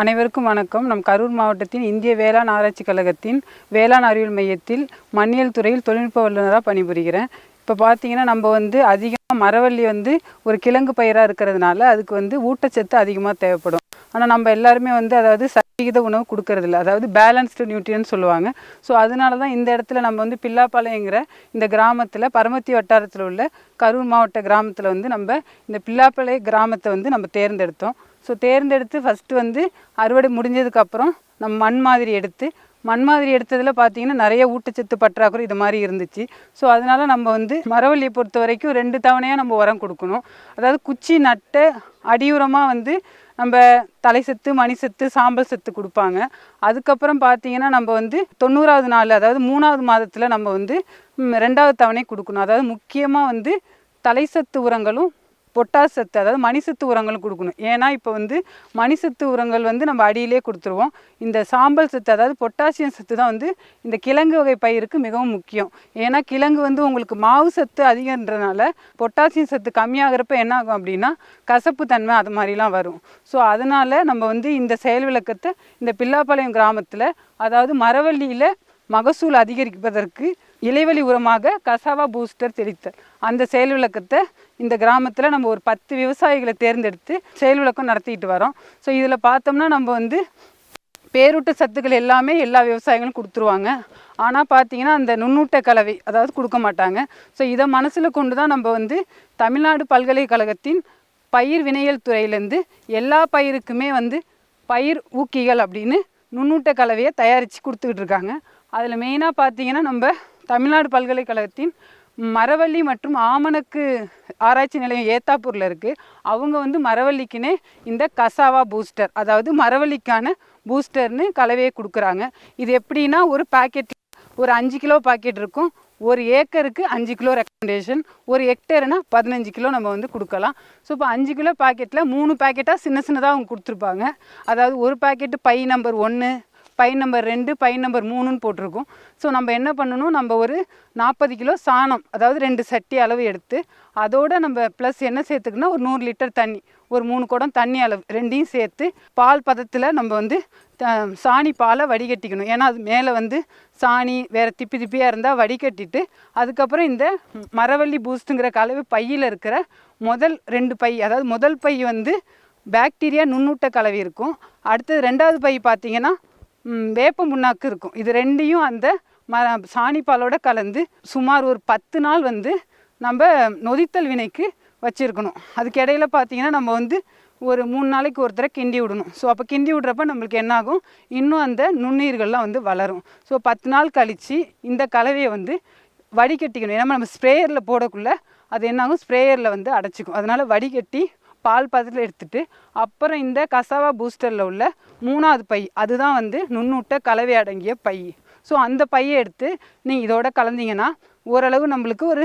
அனைவருக்கும் வணக்கம். நம் கரூர் மாவட்டத்தின் இந்திய வேளாண் ஆராய்ச்சி கழகத்தின் வேளாண் அறிவியல் மையத்தில் மண்ணியல் துறையில் தொழில்நுட்ப வல்லுநராக பணிபுரிகிறேன். இப்போ பார்த்தீங்கன்னா நம்ம அதிகமாக மரவள்ளி ஒரு கிழங்கு பயிராக இருக்கிறதுனால அதுக்கு ஊட்டச்சத்து அதிகமாக தேவைப்படும். ஆனால் நம்ம எல்லாருமே அதாவது சரிவிகித உணவு கொடுக்கறதில்ல, அதாவது பேலன்ஸ்டு நியூட்ரியன்ட் சொல்லுவாங்க. ஸோ அதனால தான் இந்த இடத்துல நம்ம பில்லாப்பாளையங்கிற இந்த கிராமத்தில் பரமத்தி வட்டாரத்தில் உள்ள கரூர் மாவட்ட கிராமத்தில் நம்ம இந்த பில்லாப்பாளைய கிராமத்தை நம்ம தேர்ந்தெடுத்தோம். ஸோ தேர்ந்தெடுத்து ஃபஸ்ட்டு அறுவடை முடிஞ்சதுக்கப்புறம் நம்ம மண் மாதிரி எடுத்ததில் பார்த்திங்கன்னா நிறைய ஊட்டச்சத்து பற்றாக்குறை இது மாதிரி இருந்துச்சு. ஸோ அதனால் நம்ம மரவள்ளியை பொறுத்த வரைக்கும் 2 தவணையாக நம்ம உரம் கொடுக்கணும். அதாவது குச்சி நட்ட அடியுரமாக நம்ம தலைசத்து, மணிசத்து, சாம்பல் சத்து கொடுப்பாங்க. அதுக்கப்புறம் பார்த்திங்கன்னா நம்ம 90வது நாள், அதாவது 3வது மாதத்தில் நம்ம 2வது தவணை கொடுக்கணும். அதாவது முக்கியமாக தலைசத்து உரங்களும் பொட்டாஸ் சத்து, அதாவது மணிசத்து உரங்களும் கொடுக்கணும். ஏன்னா இப்போ மணிசத்து உரங்கள் நம்ம அடியிலே கொடுத்துருவோம். இந்த சாம்பல் சத்து, அதாவது பொட்டாசியம் சத்து தான் இந்த கிழங்கு வகை பயிருக்கு மிகவும் முக்கியம். ஏன்னா கிழங்கு உங்களுக்கு மாவு சத்து அதிகன்றனால பொட்டாசியம் சத்து கம்மியாகிறப்ப என்ன ஆகும் அப்படின்னா கசப்பு தன்மை அது மாதிரிலாம் வரும். ஸோ அதனால் நம்ம இந்த செயல் விளக்கத்தை இந்த பில்லாப்பாளையம் கிராமத்தில், அதாவது மரவள்ளியில் மகசூல் அதிகரிப்பதற்கு இலைவெளி உரமாக கசாவா பூஸ்டர் தெளித்தல், அந்த செயல் விளக்கத்தை இந்த கிராமத்தில் நம்ம ஒரு 10 விவசாயிகளை தேர்ந்தெடுத்து செயல் விளக்கம் நடத்திட்டு வரோம். ஸோ இதில் பார்த்தோம்னா நம்ம பேரூட்ட சத்துக்கள் எல்லாமே எல்லா விவசாயிகளும் கொடுத்துருவாங்க. ஆனால் பார்த்திங்கன்னா அந்த நுண்ணூட்ட கலவை அதாவது கொடுக்க மாட்டாங்க. ஸோ இதை மனசில் கொண்டு தான் நம்ம தமிழ்நாடு பல்கலைக்கழகத்தின் பயிர் வினையியல் துறையிலேருந்து எல்லா பயிருக்குமே பயிர் ஊக்கிகள் அப்படின்னு நுண்ணூட்ட கலவையை தயாரித்து கொடுத்துக்கிட்டு இருக்காங்க. அதில் மெயினாக பார்த்திங்கன்னா நம்ம தமிழ்நாடு பல்கலைக்கழகத்தின் மரவள்ளி மற்றும் ஆமணக்கு ஆராய்ச்சி நிலையம் ஏத்தாப்பூரில் இருக்குது. அவங்க மரவள்ளிக்குன்னே இந்த கசாவா பூஸ்டர், அதாவது மரவள்ளிக்கான பூஸ்டர்னு கலவையை கொடுக்குறாங்க. இது எப்படின்னா ஒரு பாக்கெட், ஒரு 5 கிலோ பாக்கெட் இருக்கும். 1 ஏக்கருக்கு 5 கிலோ ரெக்கமெண்டேஷன், 1 ஹெக்டேர்னா 15 கிலோ நம்ம கொடுக்கலாம். ஸோ இப்போ 5 கிலோ பாக்கெட்டில் 3 பாக்கெட்டாக சின்னதாக அவங்க கொடுத்துருப்பாங்க. அதாவது ஒரு பாக்கெட்டு பை நம்பர் 1, பை நம்பர் 2, பை நம்பர் 3ன்னு போட்டிருக்கும். ஸோ நம்ம என்ன பண்ணணும், நம்ம ஒரு 40 கிலோ சாணம், அதாவது 2 சட்டி அளவு எடுத்து அதோடு நம்ம ப்ளஸ் என்ன சேர்த்துக்கணும், ஒரு 100 லிட்டர் தண்ணி, ஒரு 3 குடம் தண்ணி அளவு ரெண்டையும் சேர்த்து பால் பதத்தில் நம்ம சாணி பாலை வடிகட்டிக்கணும். ஏன்னா அது மேலே சாணி வேறு திப்பியாக இருந்தால் வடிகட்டிட்டு அதுக்கப்புறம் இந்த மரவள்ளி பூஸ்ட்டுங்கிற கலவை பையில் இருக்கிற முதல் 2 பை, அதாவது முதல் பை பாக்டீரியா நுண்ணூட்ட கலவை இருக்கும். அடுத்தது 2வது பை பார்த்திங்கன்னா வேப்ப முன்னாக்கு இருக்கும். இது ரெண்டையும் அந்த சாணிப்பாலோட கலந்து சுமார் ஒரு 10 நாள் நம்ம நொதித்தல் வினைக்கு வச்சுருக்கணும். அதுக்கு இடையில் பார்த்திங்கன்னா நம்ம ஒரு 3 நாளைக்கு ஒரு தடவை கிண்டி விடணும். ஸோ அப்போ கிண்டி விட்றப்ப நம்மளுக்கு என்னாகும், இன்னும் அந்த நுண்ணுயிர்கள்லாம் வளரும். ஸோ 10 நாள் கழித்து இந்த கலவையை வடிகட்டிக்கணும். ஏன்னா நம்ம ஸ்ப்ரேயரில் போடக்குள்ளே அது என்னாகும், ஸ்ப்ரேயரில் அடைச்சிக்கும். அதனால் வடிகட்டி பால் பதத்தில் எடுத்துகிட்டு அப்புறம் இந்த கசாவா பூஸ்டரில் உள்ள 3வது பை, அதுதான் நுண்ணூட்ட கலவை அடங்கிய பை. ஸோ அந்த பையை எடுத்து நீங்கள் இதோட கலந்தீங்கன்னா ஓரளவு நம்மளுக்கு ஒரு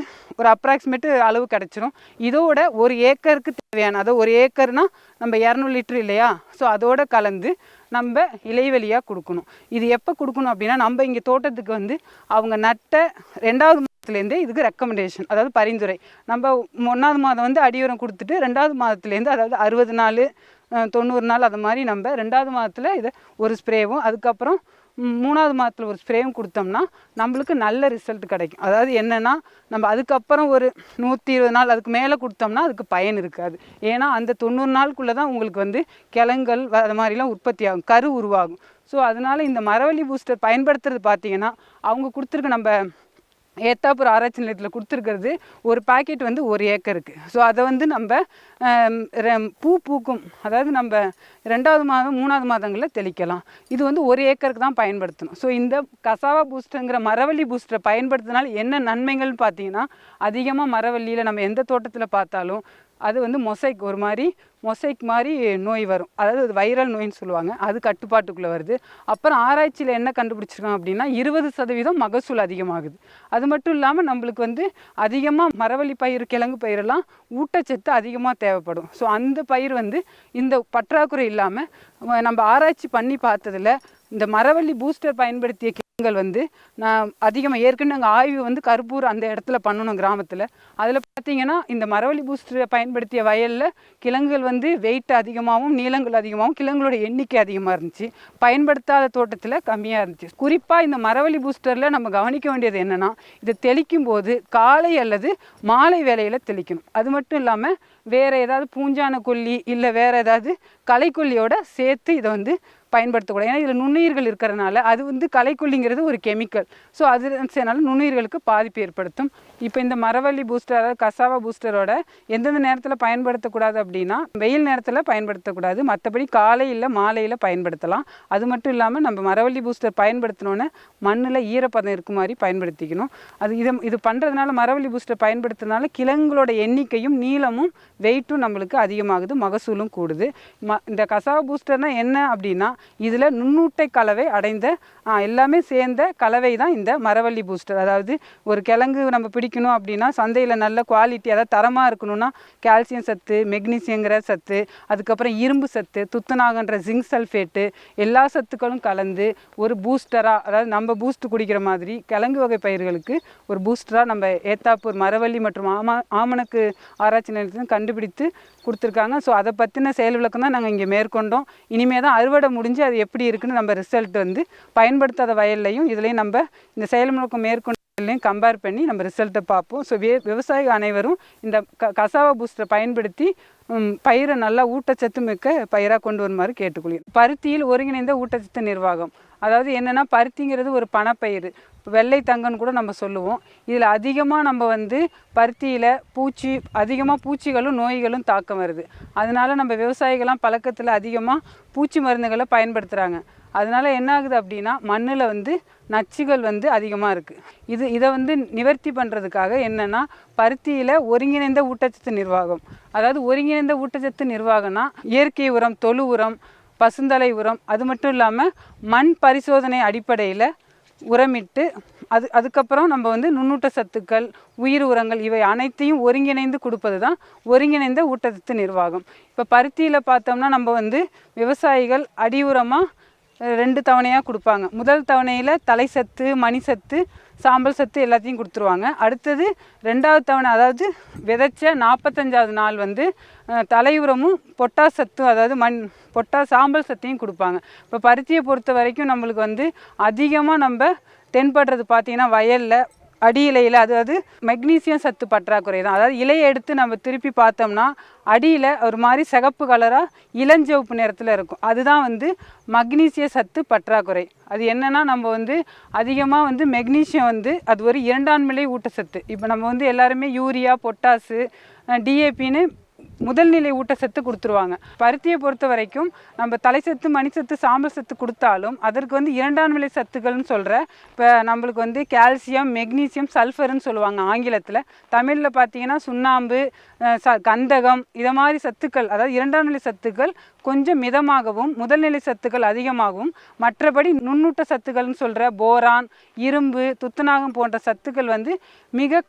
அப்ராக்சிமேட்டு அளவு கிடச்சிரும். இதோட 1 ஏக்கருக்கு தேவையான, அதாவது 1 ஏக்கர்னால் நம்ம 200 லிட்டர் இல்லையா, ஸோ அதோட கலந்து நம்ம இலைவெளியாக கொடுக்கணும். இது எப்போ கொடுக்கணும் அப்படின்னா, நம்ம இங்கே தோட்டத்துக்கு அவங்க நட்ட 2வது மாதத்துலேருந்தே இதுக்கு ரெக்கமெண்டேஷன், அதாவது பரிந்துரை. நம்ம 1வது மாதம் அடியுரம் கொடுத்துட்டு 2வது மாதத்துலேருந்து, அதாவது 60 நாள் 90 நாள் அது மாதிரி நம்ம 2வது மாதத்தில் இதை ஒரு ஸ்ப்ரேவும், அதுக்கப்புறம் 3வது மாதத்தில் ஒரு ஸ்ப்ரேவும் கொடுத்தோம்னா நம்மளுக்கு நல்ல ரிசல்ட் கிடைக்கும். அதாவது என்னென்னா, நம்ம அதுக்கப்புறம் ஒரு 120 நாள் அதுக்கு மேலே கொடுத்தோம்னா அதுக்கு பயன் இருக்காது. ஏன்னா அந்த 90 நாளுக்குள்ளே தான் உங்களுக்கு கிழங்குகள் அது மாதிரிலாம் உற்பத்தி ஆகும், கரு உருவாகும். ஸோ அதனால் இந்த மரவள்ளி பூஸ்டர் பயன்படுத்துறது பார்த்திங்கன்னா அவங்க கொடுத்துருக்க நம்ம ஏத்தாப்பூர் ஆராய்ச்சி நிலையத்தில் கொடுத்துருக்கிறது ஒரு பாக்கெட் 1 ஏக்கருக்கு. ஸோ அதை நம்ம பூக்கும், அதாவது நம்ம 2வது மாதம் 3வது மாதங்களில் தெளிக்கலாம். இது 1 ஏக்கருக்கு தான் பயன்படுத்தணும். ஸோ இந்த கசாவா பூஸ்டருங்கிற மரவள்ளி பூஸ்டரை பயன்படுத்தினால என்ன நன்மைகள்னு பார்த்தீங்கன்னா, அதிகமாக மரவள்ளியில் நம்ம எந்த தோட்டத்தில் பார்த்தாலும் அது மொசைக், ஒரு மாதிரி மொசைக் மாதிரி நோய் வரும். அதாவது அது வைரல் நோயின்னு சொல்லுவாங்க. அது கட்டுப்பாட்டுக்குள்ளே வருது. அப்புறம் ஆராய்ச்சியில் என்ன கண்டுபிடிச்சிருக்கோம் அப்படின்னா 20% மகசூல் அதிகமாகுது. அது மட்டும் இல்லாமல் நம்மளுக்கு அதிகமாக மரவள்ளி பயிர், கிழங்கு பயிரெல்லாம் ஊட்டச்சத்து அதிகமாக தேவைப்படும். ஸோ அந்த பயிர் இந்த பற்றாக்குறை இல்லாமல் நம்ம ஆராய்ச்சி பண்ணி பார்த்ததில் இந்த மரவள்ளி பூஸ்டர் பயன்படுத்திய கிழங்குகள் வந்து நான் அதிகமாக ஏற்கனவே நாங்கள் ஆய்வு வந்து கருப்பூர் அந்த இடத்துல பண்ணணும் கிராமத்தில். அதில் பார்த்தீங்கன்னா இந்த மரவள்ளி பூஸ்டரை பயன்படுத்திய வயலில் கிழங்குகள் வந்து வெயிட் அதிகமாகவும் நீளங்கள் அதிகமாகவும் கிழங்குகளோட எண்ணிக்கை அதிகமாக இருந்துச்சு. பயன்படுத்தாத தோட்டத்தில் கம்மியாக இருந்துச்சு. குறிப்பாக இந்த மரவள்ளி பூஸ்டரில் நம்ம கவனிக்க வேண்டியது என்னென்னா, இதை தெளிக்கும் போது காலை அல்லது மாலை வேளையில் தெளிக்கணும். அது மட்டும் இல்லாமல் வேறு ஏதாவது பூஞ்சான கொல்லி இல்லை வேறு ஏதாவது களைக்கொல்லியோட சேர்த்து இதை வந்து பயன்படுத்தக்கூடாது. ஏன்னா இதில் நுண்ணுயிர்கள் இருக்கிறனால அது வந்து களைக்கொல்லிங்கிறது ஒரு கெமிக்கல். ஸோ அது செய்யனால நுண்ணுயிர்களுக்கு பாதிப்பு ஏற்படுத்தும். இப்போ இந்த மரவள்ளி பூஸ்டர் அதாவது கசாவா பூஸ்டரோட எந்தெந்த நேரத்தில் பயன்படுத்தக்கூடாது அப்படின்னா, வெயில் நேரத்தில் பயன்படுத்தக்கூடாது. மற்றபடி காலை இல்லை மாலையில் பயன்படுத்தலாம். அது மட்டும் இல்லாமல் நம்ம மரவள்ளி பூஸ்டர் பயன்படுத்தினோன்னே மண்ணில் ஈரப்பதம் இருக்க மாதிரி பயன்படுத்திக்கணும். இது பண்ணுறதுனால மரவள்ளி பூஸ்டர் பயன்படுத்துறதுனால கிழங்குகளோட எண்ணிக்கையும் நீளமும் வெயிட்டும் நம்மளுக்கு அதிகமாகுது, மகசூலும் கூடுது. இந்த கசாவா பூஸ்டர்னால் என்ன அப்படின்னா, இதில் நுண்ணூட்டை கலவை அடைந்த எல்லாமே சேர்ந்த கலவை தான் இந்த மரவள்ளி பூஸ்டர். அதாவது ஒரு கிழங்கு நம்ம பிடிக்கணும் அப்படின்னா சந்தையில் நல்ல குவாலிட்டி அதாவது தரமாக இருக்கணும்னா கால்சியம் சத்து, மெக்னீசியங்கிற சத்து, அதுக்கப்புறம் இரும்பு சத்து, துத்தநாகன்ற ஜிங்க் சல்ஃபேட்டு எல்லா சத்துக்களும் கலந்து ஒரு பூஸ்டராக அதாவது நம்ம பூஸ்ட் குடிக்கிற மாதிரி கிழங்கு வகை பயிர்களுக்கு ஒரு பூஸ்டராக நம்ம ஏத்தாப்பூர் மரவள்ளி மற்றும் ஆமணக்கு ஆராய்ச்சி நிலையத்திலும் கண்டுபிடித்து கொடுத்துருக்காங்க. ஸோ அதை பற்றின செயல் விளக்கம் தான் நாங்கள் இங்கே மேற்கொண்டோம். இனிமேல் தான் அறுவடை முடிஞ்சு அது எப்படி இருக்குன்னு நம்ம ரிசல்ட் வந்து பயன்படுத்தாத வயல்லையும் இதுலேயும் நம்ம இந்த செயல் விளக்கம் மேற்கொண்டையும் கம்பேர் பண்ணி நம்ம ரிசல்ட்டை பார்ப்போம். ஸோ விவசாயிகள் அனைவரும் இந்த கசாவா பூஸ்டரை பயன்படுத்தி பயிரை நல்லா ஊட்டச்சத்து மிக்க பயிராக கொண்டு வருமாறு கேட்டுக்கொள்கிறேன். பருத்தியில் ஒருங்கிணைந்த ஊட்டச்சத்து நிர்வாகம் அதாவது என்னென்னா, பருத்திங்கிறது ஒரு பணப்பயிர், வெள்ளை தங்கன்னு கூட நம்ம சொல்லுவோம். இதில் அதிகமாக நம்ம வந்து பருத்தியில் அதிகமாக பூச்சிகளும் நோய்களும் தாக்கம் வருது. அதனால நம்ம விவசாயிகள்லாம் பழக்கத்தில் அதிகமாக பூச்சி மருந்துகளை பயன்படுத்துகிறாங்க. அதனால என்ன ஆகுது அப்படின்னா, மண்ணில் வந்து நச்சுகள் வந்து அதிகமாக இருக்குது. இதை வந்து நிவர்த்தி பண்ணுறதுக்காக என்னென்னா, பருத்தியில் ஒருங்கிணைந்த ஊட்டச்சத்து நிர்வாகம் அதாவது ஒருங்கிணைந்த ஊட்டச்சத்து நிர்வாகம்னா இயற்கை உரம், தொழு உரம், பசுந்தலை உரம், அது மட்டும் இல்லாமல் மண் பரிசோதனை அடிப்படையில் உரமிட்டு அதுக்கப்புறம் நம்ம வந்து நுண்ணூட்ட சத்துக்கள், உயிர் உரங்கள் இவை அனைத்தையும் ஒருங்கிணைந்து கொடுப்பது தான் ஒருங்கிணைந்த ஊட்டச்சத்து நிர்வாகம். இப்போ பருத்தியில் பார்த்தோம்னா நம்ம வந்து விவசாயிகள் அடி உரமாக 2 தவணையாக கொடுப்பாங்க. முதல் தவணையில் தலை சத்து, மணி சத்து, சாம்பல் சத்து எல்லாத்தையும் கொடுத்துருவாங்க. அடுத்தது 2வது தவணை அதாவது விதைச்ச 45வது நாள் வந்து தலை உரமும் பொட்டாஸ் சத்தும் அதாவது சாம்பல் சத்தையும் கொடுப்பாங்க. இப்போ பருத்தியை பொறுத்த வரைக்கும் நம்மளுக்கு வந்து அதிகமாக நம்ம தென்படுறது பார்த்திங்கன்னா வயலில் அடி இலையில் அதாவது மெக்னீசியம் சத்து பற்றாக்குறை தான். அதாவது இலையை எடுத்து நம்ம திருப்பி பார்த்தோம்னா அடியில் ஒரு மாதிரி சிகப்பு கலராக இளஞ்சிவப்பு நிறத்தில் இருக்கும். அதுதான் வந்து மக்னீசிய சத்து பற்றாக்குறை. அது என்னென்னா, நம்ம வந்து அதிகமாக வந்து மெக்னீசியம் வந்து அது ஒரு 2ஆம் நிலை ஊட்டச்சத்து. இப்போ நம்ம வந்து எல்லாருமே யூரியா, பொட்டாசு, டிஏபின்னு முதல்நிலை ஊட்டச்சத்து கொடுத்துருவாங்க. பருத்தியை பொறுத்த வரைக்கும் நம்ம தலைச்சத்து, மணிச்சத்து, சாம்பல் சத்து கொடுத்தாலும் அதற்கு வந்து 2ஆம் நிலை சத்துக்கள்னு சொல்கிற இப்போ நம்மளுக்கு வந்து கால்சியம், மெக்னீசியம், சல்ஃபர்னு சொல்லுவாங்க ஆங்கிலத்தில். தமிழில் பார்த்தீங்கன்னா சுண்ணாம்பு, கந்தகம் இதை மாதிரி சத்துக்கள் அதாவது 2ஆம் நிலை சத்துக்கள் கொஞ்சம் மிதமாகவும் முதல்நிலை சத்துக்கள் அதிகமாகவும் மற்றபடி நுண்ணூட்ட சத்துக்கள்னு சொல்கிற போரான், இரும்பு, துத்தநாகம் போன்ற சத்துக்கள் வந்து மிக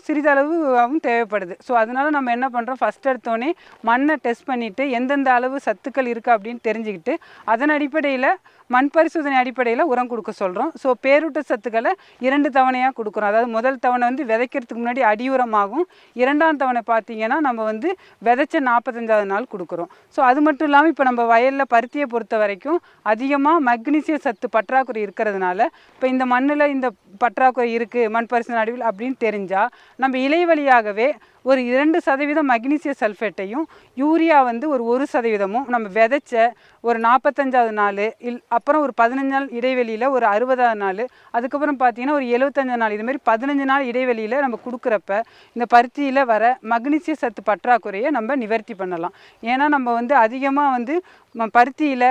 சிறிதளவும் தேவைப்படுது. ஸோ அதனால நம்ம என்ன பண்ணுறோம், ஃபஸ்ட் எடுத்தோடனே மண்ணை டெஸ்ட் பண்ணிவிட்டு எந்தெந்த அளவு சத்துக்கள் இருக்குது அப்படின்னு தெரிஞ்சுக்கிட்டு அதன் அடிப்படையில் மண் பரிசோதனை அடிப்படையில் உரம் கொடுக்க சொல்கிறோம். ஸோ பேரூட்ட சத்துக்களை 2 தவணையாக கொடுக்குறோம். அதாவது முதல் தவணை வந்து விதைக்கிறதுக்கு முன்னாடி அடி உரமாகும், 2ஆம் தவணை பார்த்திங்கன்னா நம்ம வந்து விதைச்ச 45வது நாள் கொடுக்குறோம். ஸோ அது மட்டும் இல்லாமல் இப்போ நம்ம வயலில் பருத்தியை பொறுத்த வரைக்கும் அதிகமாக மக்னீசிய சத்து பற்றாக்குறை இருக்கிறதுனால இப்போ இந்த மண்ணில் இந்த பற்றாக்குறை இருக்குது மண் பரிசோதனை அடிவில் அப்படின்னு தெரிஞ்சால் நம்ம இலை வழியாகவே ஒரு 2% மக்னீசிய சல்ஃபேட்டையும் யூரியா வந்து ஒரு 1% நம்ம விதைச்ச ஒரு 45வது நாள் அப்புறம் ஒரு 15 நாள் இடைவெளியில் ஒரு 60வது நாள் அதுக்கப்புறம் பார்த்திங்கன்னா ஒரு 75 நாள் இதுமாரி 15 நாள் இடைவெளியில் நம்ம கொடுக்குறப்ப இந்த பருத்தியில் வர மக்னீசிய சத்து பற்றாக்குறையை நம்ம நிவர்த்தி பண்ணலாம். ஏன்னா நம்ம வந்து அதிகமாக வந்து பருத்தியில்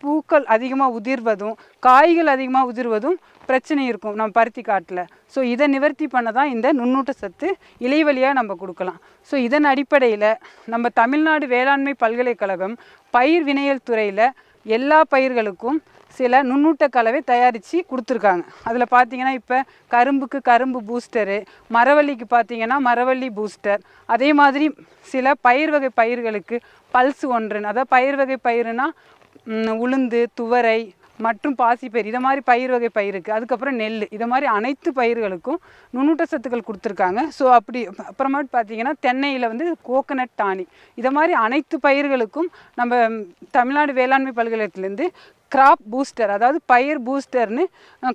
பூக்கள் அதிகமாக உதிர்வதும் காய்கள் அதிகமாக உதிர்வதும் பிரச்சனை இருக்கும் நம்ம பருத்தி காட்டில். ஸோ இதை நிவர்த்தி பண்ண தான் இந்த நுண்ணூட்ட சத்து இலை வழியாக நம்ம கொடுக்கலாம். ஸோ இதன் அடிப்படையில் நம்ம தமிழ்நாடு வேளாண்மை பல்கலைக்கழகம் பயிர் வினையியல் துறையில் எல்லா பயிர்களுக்கும் சில நுண்ணூட்ட கலவை தயாரித்து கொடுத்துருக்காங்க. அதில் பார்த்திங்கன்னா இப்போ கரும்புக்கு கரும்பு பூஸ்டரு, மரவள்ளிக்கு பார்த்திங்கன்னா மரவள்ளி பூஸ்டர், அதே மாதிரி சில பயிர் வகை பயிர்களுக்கு பல்ஸ் 1 அதாவது பயிர் வகை பயிருனா உளுந்து, துவரை, மற்றும் பாசிப்பயிர் இதை மாதிரி பயிர் வகை பயிருக்கு, அதுக்கப்புறம் நெல், இதை மாதிரி அனைத்து பயிர்களுக்கும் நுண்ணூட்டச்சத்துக்கள் கொடுத்துருக்காங்க. ஸோ அப்படி அப்புறமேட்டு பார்த்தீங்கன்னா தென்னையில் வந்து கோகனட் டானிக், இதை மாதிரி அனைத்து பயிர்களுக்கும் நம்ம தமிழ்நாடு வேளாண்மை பல்கலைக்கழகத்திலேருந்து கிராப் பூஸ்டர், அதாவது பயிர் பூஸ்டர்னு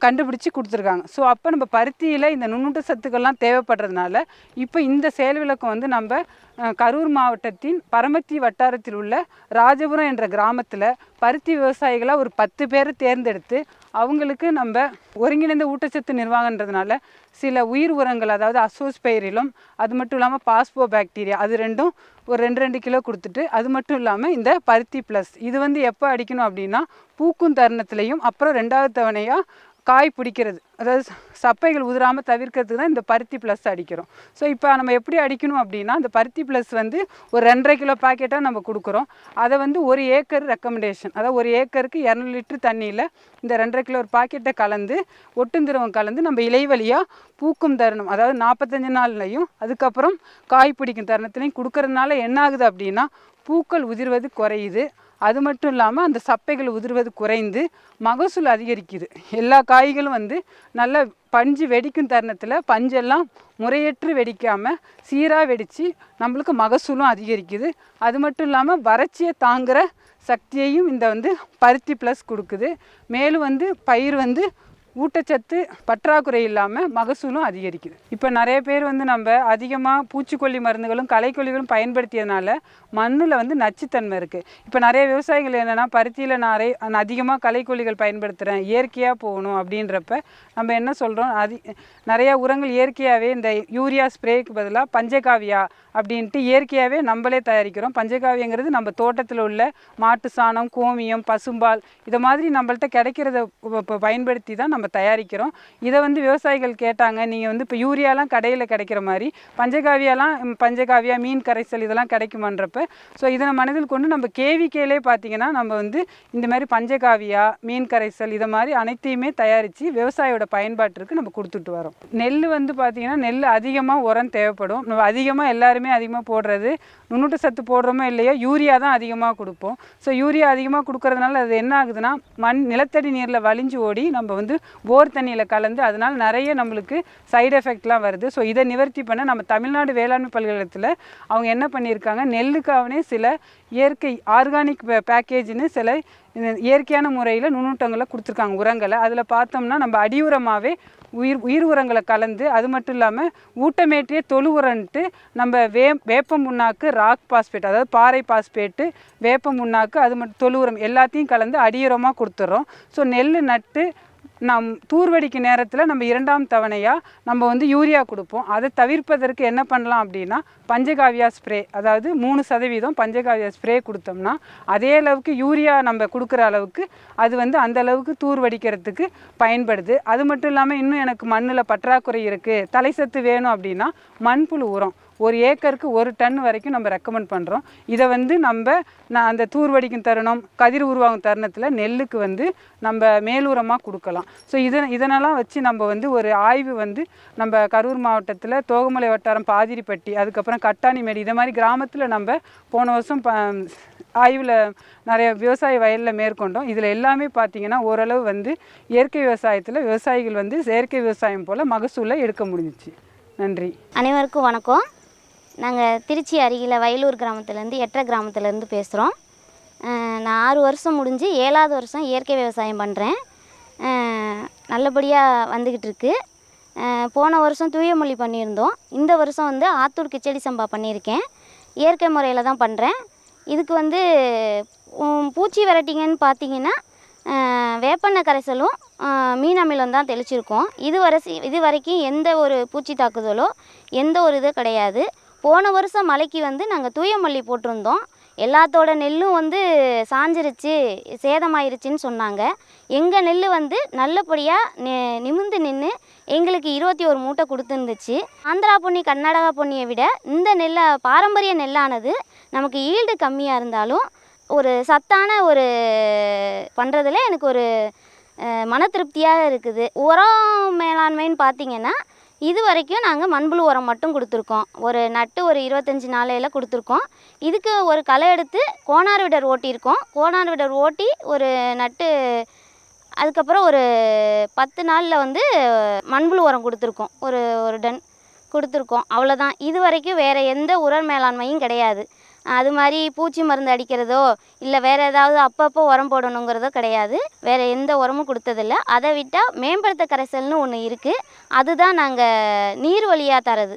கண்டுபிடிச்சி கொடுத்துருக்காங்க. ஸோ அப்போ நம்ம பருத்தியில் இந்த நுண்ணூட்ட சத்துக்கள்லாம் தேவைப்படுறதுனால இப்போ இந்த செயல் விளக்கம் வந்து நம்ம கரூர் மாவட்டத்தின் பரமத்தி வட்டாரத்தில் உள்ள ராஜபுரம் என்ற கிராமத்தில் பருத்தி விவசாயிகளாக ஒரு 10 பேரை தேர்ந்தெடுத்து அவங்களுக்கு நம்ம ஒருங்கிணைந்த ஊட்டச்சத்து நிர்வாகன்றதுனால சில உயிர் உரங்கள், அதாவது அசோஸ்பைரிலும் அது மட்டும் இல்லாமல் பாஸ்போ பாக்டீரியா, அது ரெண்டும் ஒரு 2 கிலோ கொடுத்துட்டு, அது மட்டும் இல்லாமல் இந்த பருத்தி ப்ளஸ் இது வந்து எப்போ அடிக்கணும் அப்படின்னா பூக்கும் தருணத்துலையும் அப்புறம் 2வது தவணையாக காய் பிடிக்கிறது, அதாவது சப்பைகள் உதிராமல் தவிர்க்கிறதுக்கு தான் இந்த பருத்தி ப்ளஸ் அடிக்கிறோம். ஸோ இப்போ நம்ம எப்படி அடிக்கணும் அப்படின்னா இந்த பருத்தி ப்ளஸ் வந்து ஒரு 2.5 கிலோ பாக்கெட்டாக நம்ம கொடுக்குறோம். அதை வந்து 1 ஏக்கர் ரெக்கமெண்டேஷன், அதாவது 1 ஏக்கருக்கு 200 லிட்டர் தண்ணியில் இந்த 2.5 கிலோ ஒரு பாக்கெட்டை கலந்து ஒட்டுந்திரவம் கலந்து நம்ம இலைவழியாக பூக்கும் தருணம், அதாவது 45 நாள்லையும் அதுக்கப்புறம் காய் பிடிக்கும் தருணத்துலையும் கொடுக்கறதுனால என்ன ஆகுது அப்படின்னா பூக்கள் உதிர்வது குறையுது. அது மட்டும் இல்லாமல் அந்த சப்பைகள் உதிர்வது குறைந்து மகசூல் அதிகரிக்குது. எல்லா காய்களும் வந்து நல்ல பஞ்சு வெடிக்கும் தருணத்தில் பஞ்செல்லாம் முறையற்று வெடிக்காமல் சீராக வெடித்து நம்மளுக்கு மகசூலும் அதிகரிக்குது. அது மட்டும் இல்லாமல் வறட்சியை தாங்குகிற சக்தியையும் இந்த வந்து பருத்தி ப்ளஸ் கொடுக்குது. மேலும் வந்து பயிர் வந்து ஊட்டச்சத்து பற்றாக்குறை இல்லாமல் மகசூலும் அதிகரிக்குது. இப்போ நிறைய பேர் வந்து நம்ம அதிகமாக பூச்சிக்கொல்லி மருந்துகளும் களைக்கொல்லிகளும் பயன்படுத்தியதுனால மண்ணில் வந்து நச்சுத்தன்மை இருக்குது. இப்போ நிறைய விவசாயிகள் என்னென்னா பருத்தியில் நான் அதிகமாக களைக்கொல்லிகள் பயன்படுத்துகிறேன், இயற்கையாக போகணும் அப்படின்றப்ப நம்ம என்ன சொல்கிறோம், நிறையா உரங்கள் இயற்கையாகவே இந்த யூரியா ஸ்ப்ரேக்கு பதிலாக பஞ்சகாவியா அப்படின்ட்டு இயற்கையாகவே நம்மளே தயாரிக்கிறோம். பஞ்சகாவியங்கிறது நம்ம தோட்டத்தில் உள்ள மாட்டு சாணம், கோமியம், பசும்பால் இதை மாதிரி நம்மள்ட்ட கிடைக்கிறத பயன்படுத்தி தான் நம்ம தயாரிக்கிறோம். இதை வந்து விவசாயிகள் கேட்டாங்க, நீங்கள் வந்து இப்போ யூரியாலாம் கடையில் கிடைக்கிற மாதிரி பஞ்சகாவியா மீன் கரைசல் இதெல்லாம் கிடைக்குமான்றப்ப ஸோ இதை மனதில் கொண்டு நம்ம கேவிகேலே பார்த்தீங்கன்னா நம்ம வந்து இந்த மாதிரி பஞ்சகாவியா, மீன் கரைசல் இதை மாதிரி அனைத்தையுமே தயாரித்து விவசாயியோட பயன்பாட்டிற்கு நம்ம கொடுத்துட்டு வரோம். நெல் வந்து பார்த்திங்கன்னா நெல் அதிகமாக உரம் தேவைப்படும். நம்ம அதிகமாக எல்லாருமே அதிகமாக போடுறது நுண்ணூட்ட சத்து போடுறோமோ இல்லையோ யூரியா தான் அதிகமாக கொடுப்போம். ஸோ யூரியா அதிகமாக கொடுக்கறதுனால அது என்ன ஆகுதுன்னா நிலத்தடி நீரில் வலிஞ்சு ஓடி நம்ம வந்து போர் தண்ணியில் கலந்து அதனால் நிறைய நம்மளுக்கு சைடு எஃபெக்ட்லாம் வருது. ஸோ இதை நிவர்த்தி பண்ண நம்ம தமிழ்நாடு வேளாண்மை பல்கலைக்கழகத்தில் அவங்க என்ன பண்ணியிருக்காங்க, நெல்லுக்காகவே சில இயற்கை ஆர்கானிக் பேக்கேஜ்னு சில இயற்கையான முறையில் நுண்ணூட்டங்களை கொடுத்துருக்காங்க உரங்களை. அதில் பார்த்தோம்னா நம்ம அடி உரமாகவே உயிர் உரங்களை கலந்து, அது மட்டும் இல்லாமல் ஊட்டமேற்றிய தொழு உரன்ட்டு நம்ம வேப்ப முன்னாக்கு, ராக் பாஸ்பேட் அதாவது பாறை பாஸ்பேட்டு, வேப்ப முன்னாக்கு, அது மட்டும் தொழு உரம் எல்லாத்தையும் கலந்து அடியுரமாக கொடுத்துட்றோம். ஸோ நெல் நட்டு நம் தூர்வடிக்கு நேரத்தில் நம்ம 2ஆம் தவணையாக நம்ம வந்து யூரியா கொடுப்போம். அதை தவிர்ப்பதற்கு என்ன பண்ணலாம் அப்படின்னா பஞ்சகாவியா ஸ்ப்ரே, அதாவது 3% பஞ்சகாவியா ஸ்ப்ரே கொடுத்தோம்னா அதே அளவுக்கு யூரியா நம்ம கொடுக்குற அளவுக்கு அது வந்து அந்த அளவுக்கு தூர்வடிக்கிறதுக்கு பயன்படுது. அது மட்டும் இல்லாமல் இன்னும் எனக்கு மண்ணில் பற்றாக்குறை இருக்குது, தலைசத்து வேணும் அப்படின்னா மண்புழு உரம் 1 ஏக்கருக்கு 1 டன் வரைக்கும் நம்ம ரெக்கமெண்ட் பண்ணுறோம். இதை வந்து அந்த தூர்வடிக்கும் தருணம், கதிர் உருவாகும் தருணத்தில் நெல்லுக்கு வந்து நம்ம மேலூரமாக கொடுக்கலாம். ஸோ இதனெல்லாம் வச்சு நம்ம வந்து ஒரு ஆய்வு வந்து நம்ம கரூர் மாவட்டத்தில் தோகமலை வட்டாரம் பாதிரிப்பட்டி, அதுக்கப்புறம் கட்டாணிமேடு இதை மாதிரி கிராமத்தில் நம்ம போன வருஷம் ஆய்வில் நிறைய விவசாய வயலில் மேற்கொண்டோம். இதில் எல்லாமே பார்த்திங்கன்னா ஓரளவு வந்து இயற்கை விவசாயத்தில் விவசாயிகள் வந்து செயற்கை விவசாயம் போல் மகசூலை எடுக்க முடிஞ்சிச்சு. நன்றி. அனைவருக்கும் வணக்கம். நாங்கள் திருச்சி அருகில் வயலூர் கிராமத்துலேருந்து எட்டரை கிராமத்துலேருந்து பேசுகிறோம். நான் 6 வருஷம் முடிஞ்சு 7வது வருஷம் இயற்கை விவசாயம் பண்ணுறேன். நல்லபடியாக வந்துக்கிட்டு இருக்கு. போன வருஷம் தூயமல்லி பண்ணியிருந்தோம். இந்த வருஷம் வந்து ஆத்தூர் கிச்சடி சம்பா பண்ணியிருக்கேன். இயற்கை முறையில் தான் பண்ணுறேன். இதுக்கு வந்து பூச்சி விரட்டிங்கன்னு பார்த்தீங்கன்னா வேப்பெண்ணெய் கரைசலும் மீன் அமிலம் தான் தெளிச்சிருக்கோம். இது வரைக்கும் எந்த ஒரு பூச்சி தாக்குதலோ எந்த ஒரு இது கிடையாது. போன வருஷம் மழைக்கு வந்து நாங்கள் தூயமல்லி போட்டிருந்தோம். எல்லாத்தோட நெல்லும் வந்து சாஞ்சிருச்சு, சேதமாயிருச்சுன்னு சொன்னாங்க. எங்கள் நெல் வந்து நல்லபடியாக நிமிர்ந்து நின்று எங்களுக்கு 21 மூட்டை கொடுத்துருந்துச்சு. ஆந்திரா பொன்னி, கர்நாடகா பொன்னியை விட இந்த பாரம்பரிய நெல்லானது நமக்கு ஈல்டு கம்மியாக இருந்தாலும் ஒரு சத்தான ஒரு பண்ணுறதுல எனக்கு ஒரு மன திருப்தியாக இருக்குது. உரம் மேலாண்மைன்னு பார்த்திங்கன்னா இது வரைக்கும் நாங்கள் மண்புழு உரம் மட்டும் கொடுத்துருக்கோம். ஒரு நட்டு ஒரு 25 நாளையில் கொடுத்துருக்கோம். இதுக்கு ஒரு களை எடுத்து கோனார் விடர் ஓட்டியிருக்கோம். கோனார் விடர் ஓட்டி ஒரு நட்டு அதுக்கப்புறம் ஒரு 10 நாளில் வந்து மண்புழு உரம் கொடுத்துருக்கோம். ஒரு ஒரு டன் கொடுத்துருக்கோம். அவ்வளோதான். இது வரைக்கும் வேறு எந்த உர மேலாண்மையும் கிடையாது. அது மாதிரி பூச்சி மருந்து அடிக்கிறதோ இல்லை வேறு ஏதாவது அப்பப்போ உரம் போடணுங்கிறதோ கிடையாது. வேறு எந்த உரமும் கொடுத்ததில்ல. அதை விட்டால் மேம்படுத்த கரைசல்னு ஒன்று இருக்குது. அதுதான் நாங்கள் நீர் வழியாக தரது,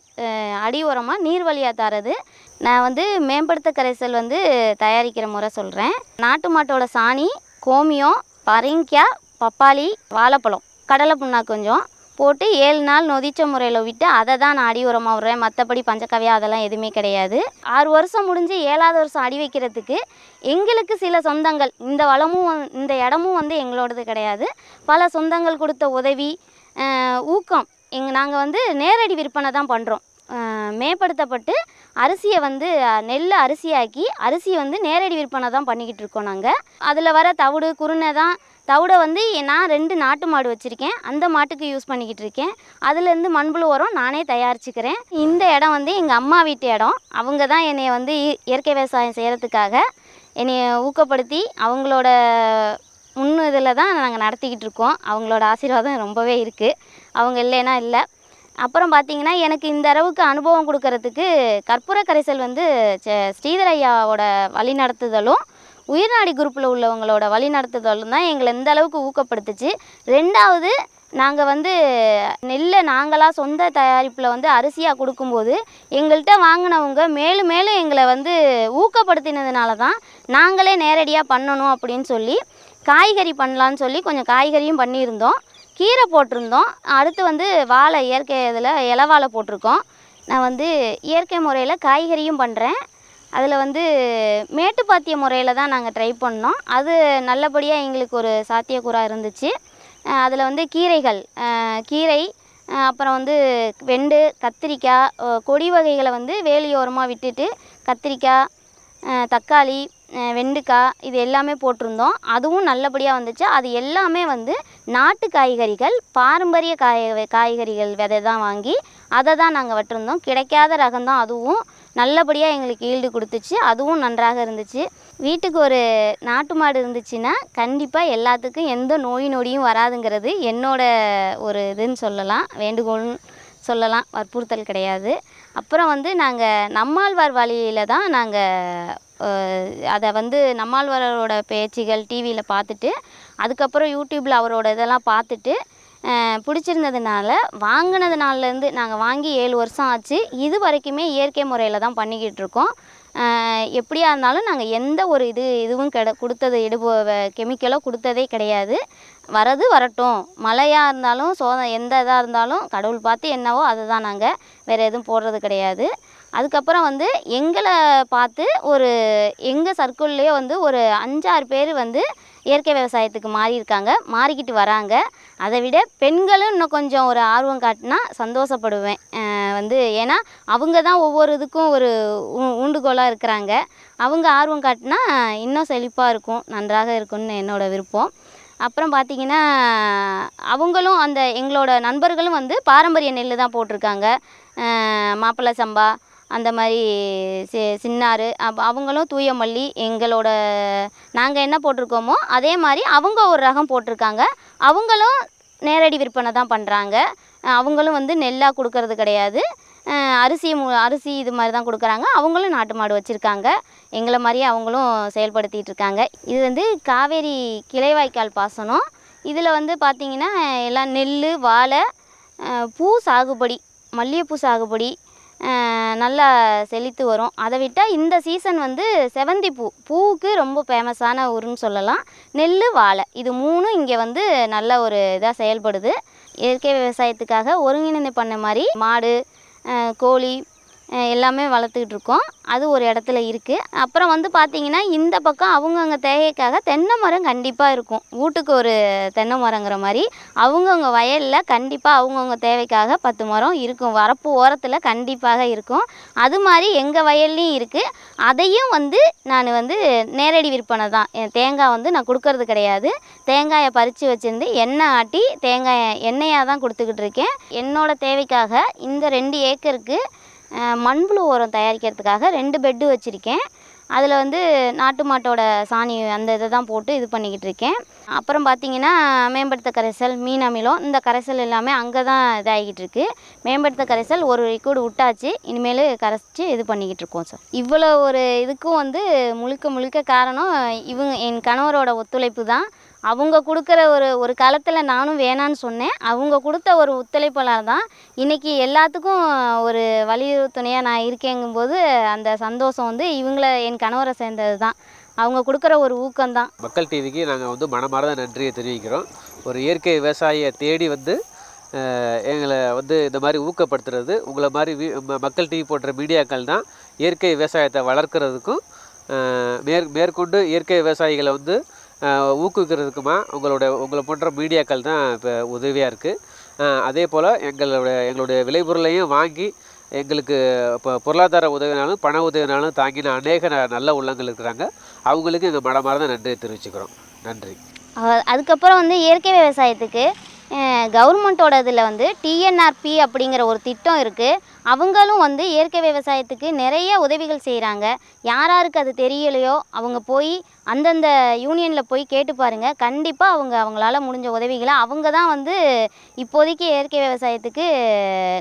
அடி உரமாக நீர் வழியாக தரது. நான் வந்து மேம்படுத்த கரைசல் வந்து தயாரிக்கிற முறை சொல்கிறேன். நாட்டு மாட்டோட சாணி, கோமியம், பரங்கிக்காய், பப்பாளி, வாழைப்பழம், கடலை புண்ணாக்கு கொஞ்சம் போட்டு 7 நாள் நொதிச்ச முறையில் விட்டு அதை தான் நான் அடி உரமாக விட்றேன். மற்றபடி பஞ்சகவ்யா அதெல்லாம் எதுவுமே கிடையாது. 6 வருஷம் முடிஞ்சு 7ஆவது வருஷம் அடி வைக்கிறதுக்கு எங்களுக்கு சில சொந்தங்கள், இந்த வளமும் இந்த இடமும் வந்து எங்களோடது கிடையாது. பல சொந்தங்கள் கொடுத்த உதவி, ஊக்கம். நாங்கள் வந்து நேரடி விற்பனை தான் பண்ணுறோம். மேம்படுத்தப்பட்டு அரிசியை வந்து நெல்லை அரிசியாக்கி அரிசியை வந்து நேரடி விற்பனை தான் பண்ணிக்கிட்டு இருக்கோம். நாங்கள் அதில் வர தவிடு குருணை தான். தவிடை வந்து நான் 2 நாட்டு மாடு வச்சுருக்கேன். அந்த மாட்டுக்கு யூஸ் பண்ணிக்கிட்டு இருக்கேன். அதுலேருந்து மண்புழு உரம் நானே தயாரிச்சுக்கிறேன். இந்த இடம் வந்து எங்கள் அம்மா வீட்டு இடம். அவங்க தான் என்னை வந்து இயற்கை விவசாயம் செய்கிறதுக்காக என்னை ஊக்கப்படுத்தி அவங்களோட இதில் தான் நாங்கள் நடத்திக்கிட்டு இருக்கோம். அவங்களோட ஆசீர்வாதம் ரொம்பவே இருக்குது. அவங்க இல்லைன்னா இல்லை. அப்புறம் பார்த்திங்கன்னா எனக்கு இந்த அளவுக்கு அனுபவம் கொடுக்கறதுக்கு கற்பூர கரைசல் வந்து ஸ்ரீதர் ஐயாவோட வழிநடத்துதலும் உயிர்நாடி குரூப்பில் உள்ளவங்களோட வழிநடத்துதலும் தான் எங்களை இந்த அளவுக்கு ஊக்கப்படுத்துச்சு. 2வது, நாங்கள் வந்து நெல்லை நாங்களாக சொந்த தயாரிப்பில் வந்து அரிசியாக கொடுக்கும்போது எங்கள்கிட்ட வாங்கினவங்க மேலும் மேலும் எங்களை வந்து ஊக்கப்படுத்தினதுனால தான் நாங்களே நேரடியாக பண்ணணும் அப்படின்னு சொல்லி காய்கறி பண்ணலான்னு சொல்லி கொஞ்சம் காய்கறியும் பண்ணியிருந்தோம். கீரை போட்டிருந்தோம். அடுத்து வந்து வாழை, இயற்கை இதில் இலை வாழை போட்டிருக்கோம். நான் வந்து இயற்கை முறையில் காய்கறியும் பண்ணுறேன். அதில் வந்து மேட்டுப்பாத்திய முறையில் தான் நாங்கள் ட்ரை பண்ணோம். அது நல்லபடியாக எங்களுக்கு ஒரு சாத்தியக்கூறாக இருந்துச்சு. அதில் வந்து கீரைகள், கீரை, அப்புறம் வந்து வெண்டு, கத்திரிக்காய், கொடி வகைகளை வந்து வேலியோரமாக விட்டுட்டு கத்திரிக்காய், தக்காளி, வெண்டைக்காய் இது எல்லாமே போட்டிருந்தோம். அதுவும் நல்லபடியாக வந்துச்சு. அது எல்லாமே வந்து நாட்டு காய்கறிகள், பாரம்பரிய காய்கறிகள் விதை தான் வாங்கி அதை தான் நாங்கள் விட்டுருந்தோம். கிடைக்காத ரகம்தான். அதுவும் நல்லபடியாக எங்களுக்கு ஈல்டு கொடுத்துச்சு. அதுவும் நன்றாக இருந்துச்சு. வீட்டுக்கு ஒரு நாட்டு மாடு இருந்துச்சுன்னா கண்டிப்பாக எல்லாத்துக்கும் எந்த நோய் நொடியும் வராதுங்கிறது என்னோட ஒரு இதுன்னு சொல்லலாம், வேண்டுகோள்னு சொல்லலாம், வற்புறுத்தல் கிடையாது. அப்புறம் வந்து நாங்கள் நம்மாழ்வார் வழியில் தான் நாங்கள் அதை வந்து நம்மாழ்வாரோட பேச்சுகள் டிவியில் பார்த்துட்டு அதுக்கப்புறம் யூடியூப்பில் அவரோட இதெல்லாம் பார்த்துட்டு பிடிச்சிருந்ததுனால வாங்கினதுனாலேருந்து நாங்கள் வாங்கி 7 வருஷம் ஆச்சு. இது வரைக்குமே இயற்கை முறையில் தான் பண்ணிக்கிட்டு இருக்கோம். எப்படியா இருந்தாலும் நாங்கள் எந்த ஒரு இதுவும் கொடுத்தது கெமிக்கலோ கொடுத்ததே கிடையாது. வரது வரட்டும், மழையாக இருந்தாலும் எந்த இதாக இருந்தாலும் கடவுள் பார்த்து என்னவோ அதை தான் நாங்கள் வேறு எதுவும் போடுறது கிடையாது. அதுக்கப்புறம் வந்து எங்களை பார்த்து எங்கள் சர்க்கிள்லேயே வந்து ஒரு 5-6 பேர் வந்து இயற்கை விவசாயத்துக்கு மாறிக்கிட்டு வராங்க. அதை விட பெண்களும் இன்னும் கொஞ்சம் ஒரு ஆர்வம் காட்டினா சந்தோஷப்படுவேன். வந்து ஏன்னா அவங்க தான் ஒவ்வொரு இதுக்கும் ஒரு ஊண்டுகோலாக இருக்கிறாங்க. அவங்க ஆர்வம் காட்டினா இன்னும் செழிப்பாக இருக்கும், நன்றாக இருக்கும்னு என்னோட விருப்பம். அப்புறம் பார்த்திங்கன்னா அவங்களும் எங்களோட நண்பர்களும் வந்து பாரம்பரிய நெல் தான் போட்டிருக்காங்க. மாப்பிள்ளை சம்பா அந்த மாதிரி சின்னாறு, அவங்களும் தூய மல்லி, நாங்கள் என்ன போட்டிருக்கோமோ அதே மாதிரி அவங்க ஒரு ரகம் போட்டிருக்காங்க. அவங்களும் நேரடி விற்பனை தான் பண்ணுறாங்க. அவங்களும் வந்து நெல்லாக கொடுக்கறது கிடையாது, அரிசி இது மாதிரி தான் கொடுக்குறாங்க. அவங்களும் நாட்டு மாடு வச்சுருக்காங்க. எங்களை மாதிரியே அவங்களும் செயல்படுத்திகிட்டு இருக்காங்க. இது வந்து காவேரி கிளைவாய்க்கால் பாசனம். இதில் வந்து பார்த்திங்கன்னா எல்லாம் நெல், வாழை, பூ சாகுபடி, மல்லிகைப்பூ சாகுபடி நல்லா செழித்து வரும். அதை விட்டால் இந்த சீசன் வந்து செவந்தி பூவுக்கு ரொம்ப ஃபேமஸான ஊருன்னு சொல்லலாம். நெல், வாழை இது 3 இங்கே வந்து நல்ல ஒரு இதாக செயல்படுது. இயற்கை விவசாயத்துக்காக ஒருங்கிணைந்து பண்ண மாதிரி மாடு, கோழி எல்லாமே வளர்த்துக்கிட்டு இருக்கோம். அது ஒரு இடத்துல இருக்குது. அப்புறம் வந்து பார்த்திங்கன்னா இந்த பக்கம் அவங்கவுங்க தேவைக்காக தென்னை மரம் கண்டிப்பாக இருக்கும். வீட்டுக்கு ஒரு தென்னை மரங்கிற மாதிரி அவங்கவுங்க வயலில் கண்டிப்பாக அவங்கவுங்க தேவைக்காக 10 மரம் இருக்கும். வரப்பு ஓரத்தில் கண்டிப்பாக இருக்கும். அது மாதிரி எங்கள் வயல்லையும் இருக்குது. அதையும் வந்து நான் வந்து நேரடி விற்பனை தான். தேங்காய் வந்து நான் கொடுக்கறது கிடையாது. தேங்காயை பறித்து வச்சுருந்து எண்ணெய் ஆட்டி எண்ணெயாக தான் கொடுத்துக்கிட்டு இருக்கேன். என்னோடய தேவைக்காக இந்த 2 ஏக்கருக்கு மண்புழு உரம் தயாரிக்கிறதுக்காக 2 பெட்டு வச்சுருக்கேன். அதில் வந்து நாட்டு மாட்டோட சாணி அந்த இதை தான் போட்டு இது பண்ணிக்கிட்டு இருக்கேன். அப்புறம் பார்த்திங்கன்னா மேம்படுத்த கரைசல், மீன் அமிலம், இந்த கரைசல் எல்லாமே அங்கே தான் இதாகிக்கிட்டு இருக்கு. மேம்படுத்த கரைசல் ஒரு லிக்விட் விட்டாச்சு, இனிமேல் கரைச்சி இது பண்ணிக்கிட்டு இருக்கோம் சார். இவ்வளோ ஒரு இதுக்கும் வந்து முழுக்க காரணம் என் கணவரோட ஒத்துழைப்பு தான். அவங்க கொடுக்குற ஒரு காலத்தில் நானும் வேணான்னு சொன்னேன். அவங்க கொடுத்த ஒரு ஒத்துழைப்பால் தான் இன்றைக்கி எல்லாத்துக்கும் ஒரு வலியுறுத்துணையாக நான் இருக்கேங்கும்போது அந்த சந்தோஷம் வந்து என் கணவரை சேர்ந்தது தான். அவங்க கொடுக்குற ஒரு ஊக்கம்தான். மக்கள் டிவிக்கு நாங்கள் வந்து மனமார்ந்த நன்றியை தெரிவிக்கிறோம். ஒரு இயற்கை விவசாயியை தேடி வந்து எங்களை வந்து இந்த மாதிரி ஊக்கப்படுத்துறது உங்களை மாதிரி மக்கள் டிவி போன்ற மீடியாக்கள் தான் இயற்கை விவசாயத்தை வளர்க்குறதுக்கும் மேற்கொண்டு இயற்கை விவசாயிகளை வந்து ஊக்குவிக்கிறதுக்குமா உங்களை போன்ற மீடியாக்கள் தான் இப்போ உதவியாக இருக்குது. அதே போல் எங்களுடைய விளைபொருளையும் வாங்கி எங்களுக்கு இப்போ பொருளாதார உதவினாலும் பண உதவினாலும் தாங்கின அநேக நல்ல உள்ளங்கள் இருக்கிறாங்க. அவங்களுக்கு எங்கள் மனமார்ந்த நன்றியை தெரிவிச்சுக்கிறோம். நன்றி. அதுக்கப்புறம் வந்து இயற்கை விவசாயத்துக்கு கவர்மெண்ட்டோட இதில் வந்து டிஎன்ஆர்பி அப்படிங்கிற ஒரு திட்டம் இருக்குது. அவங்களும் வந்து இயற்கை விவசாயத்துக்கு நிறைய உதவிகள் செய்கிறாங்க. யாருக்கு அது தெரியலையோ அவங்க போய் அந்தந்த யூனியனில் போய் கேட்டு பாருங்கள். கண்டிப்பாக அவங்களால முடிஞ்ச உதவிகளை அவங்க தான் வந்து இப்போதைக்கு இயற்கை விவசாயத்துக்கு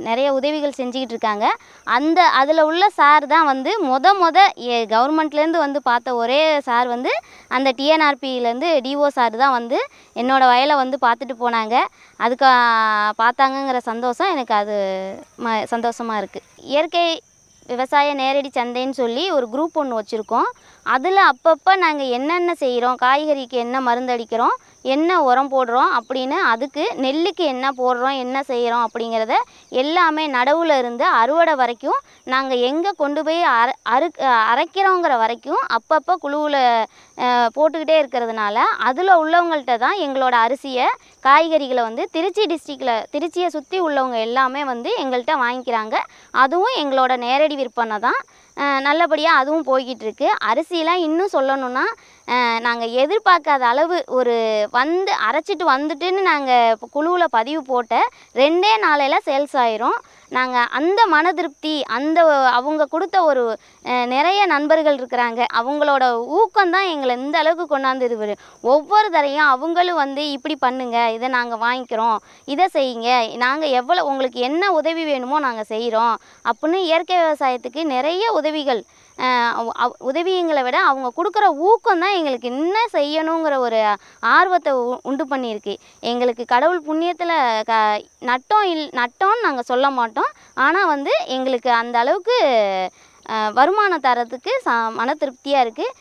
நிறைய உதவிகள் செஞ்சுக்கிட்டு இருக்காங்க. அதில் உள்ள சார் தான் வந்து கவர்மெண்ட்லேருந்து வந்து பார்த்த ஒரே சார் வந்து அந்த டிஎன்ஆர்பியிலேருந்து டிஓ சார் தான் வந்து என்னோடய வயலை வந்து பார்த்துட்டு போனாங்க. அதுக்கு பார்த்தாங்கங்கிற சந்தோஷம் எனக்கு அது சந்தோஷமாக இருக்குது. இயற்கை விவசாய நேரடி சந்தைன்னு சொல்லி ஒரு குரூப் ஒன்று வச்சுருக்கோம். அதில் அப்பப்போ நாங்கள் என்னென்ன செய்கிறோம், காய்கறிக்கு என்ன மருந்து அடிக்கிறோம், என்ன உரம் போடுறோம் அப்படின்னு, அதுக்கு நெல்லுக்கு என்ன போடுறோம், என்ன செய்கிறோம் அப்படிங்கிறத எல்லாமே நடவுல இருந்து அறுவடை வரைக்கும் நாங்கள் எங்கே கொண்டு போய் அரைக்கிறோங்கிற வரைக்கும் அப்பப்போ குழுவில் போட்டுக்கிட்டே இருக்கிறதுனால அதில் உள்ளவங்கள்ட்ட தான் எங்களோட அரிசியை, காய்கறிகளை வந்து திருச்சியை சுற்றி உள்ளவங்க எல்லாமே வந்து எங்கள்கிட்ட வாங்கிக்கிறாங்க. அதுவும் எங்களோட நேரடி விற்பனை தான். நல்லபடியாக அதுவும் போய்கிட்டு இருக்கு. அரிசிலாம் இன்னும் சொல்லணுன்னா நாங்கள் எதிர்பார்க்காத அளவு அரைச்சிட்டு வந்துட்டுன்னு நாங்கள் குழுவில் பதிவு போட்ட 2 நாளையில் சேல்ஸ் ஆயிரும். நாங்கள் அந்த மன திருப்தி, அவங்க கொடுத்த ஒரு நிறைய நண்பர்கள் இருக்கிறாங்க. அவங்களோட ஊக்கம்தான் எங்களை இந்த அளவுக்கு கொண்டாந்து ஒவ்வொரு தரையும் அவங்களும் வந்து இப்படி பண்ணுங்க, இதை நாங்கள் வாங்கிக்கிறோம், இதை செய்யுங்க, நாங்கள் உங்களுக்கு என்ன உதவி வேணுமோ நாங்கள் செய்கிறோம் அப்படின்னு இயற்கை விவசாயத்துக்கு நிறைய உதவிங்களை விட அவங்க கொடுக்குற ஊக்கம் தான் எங்களுக்கு இன்னும் செய்யணுங்கிற ஒரு ஆர்வத்தை உண்டு பண்ணியிருக்கு. எங்களுக்கு கடவுள் புண்ணியத்தில் நட்டோன்னு நாங்கள் சொல்ல மாட்டோம். ஆனால் வந்து எங்களுக்கு அந்த அளவுக்கு வருமானம் தரத்துக்கு மன திருப்தியாக இருக்குது.